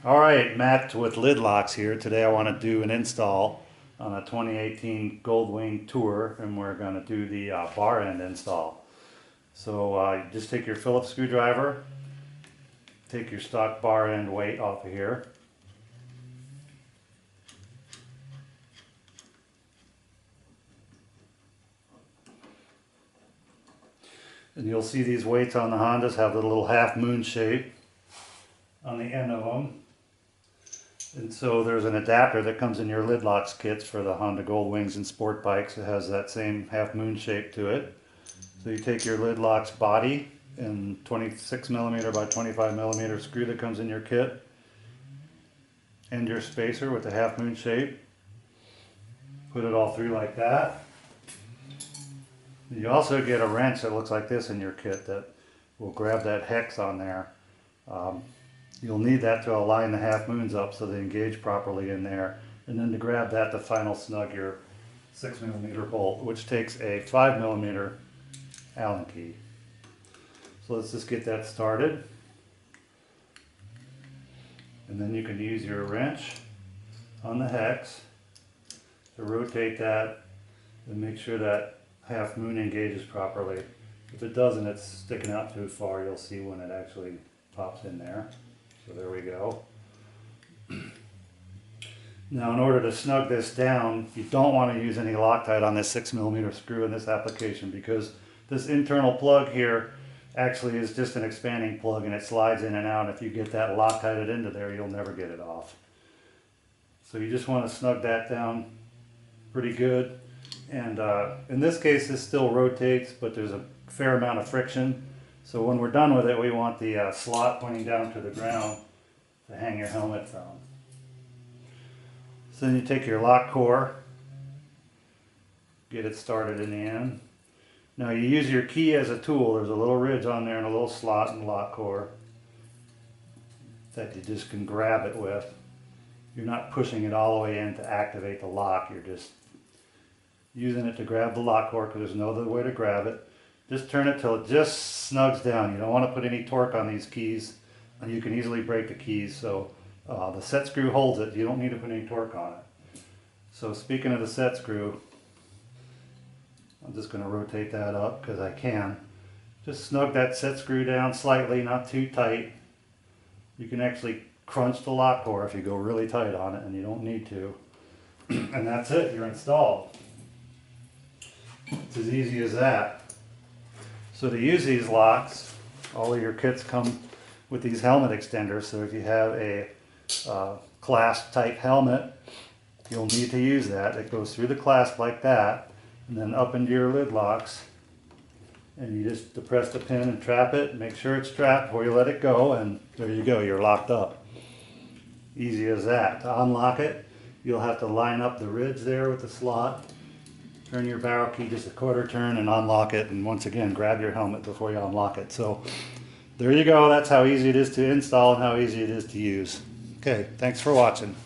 Alright, Matt with Lidlox here. Today I want to do an install on a 2018 Goldwing Tour, and we're going to do the bar end install. So you just take your Phillips screwdriver, take your stock bar end weight off of here. And you'll see these weights on the Hondas have the little half moon shape on the end of them. And so there's an adapter that comes in your Lidlox kits for the Honda Goldwings and sport bikes. It has that same half moon shape to it. So you take your Lidlox body and 26mm by 25mm screw that comes in your kit, and your spacer with the half moon shape. Put it all through like that. You also get a wrench that looks like this in your kit that will grab that hex on there. You'll need that to align the half moons up so they engage properly in there. And then to grab that to final snug your 6mm bolt, which takes a 5mm Allen key. So let's just get that started. And then you can use your wrench on the hex to rotate that and make sure that half moon engages properly. If it doesn't, it's sticking out too far. You'll see when it actually pops in there. So there we go. Now in order to snug this down, you don't want to use any Loctite on this 6mm screw in this application, because this internal plug here actually is just an expanding plug and it slides in and out. If you get that Loctited into there, you'll never get it off. So you just want to snug that down pretty good. And in this case, this still rotates, but there's a fair amount of friction. So when we're done with it, we want the slot pointing down to the ground to hang your helmet from. So then you take your lock core, get it started in the end. Now you use your key as a tool. There's a little ridge on there and a little slot in the lock core that you just can grab it with. You're not pushing it all the way in to activate the lock. You're just using it to grab the lock core because there's no other way to grab it. Just turn it till it just snugs down. You don't want to put any torque on these keys, and you can easily break the keys. So the set screw holds it. You don't need to put any torque on it. So speaking of the set screw, I'm just going to rotate that up because I can. Just snug that set screw down slightly, not too tight. You can actually crunch the lock core if you go really tight on it, and you don't need to. And that's it. You're installed. It's as easy as that. So to use these locks, all of your kits come with these helmet extenders. So if you have a clasp type helmet, you'll need to use that. It goes through the clasp like that and then up into your lid locks. And you just depress the pin and trap it. Make sure it's trapped before you let it go, and there you go, you're locked up. Easy as that. To unlock it, you'll have to line up the ridge there with the slot. Turn your barrel key just a quarter turn and unlock it, and once again grab your helmet before you unlock it. So there you go, that's how easy it is to install and how easy it is to use. Okay, thanks for watching.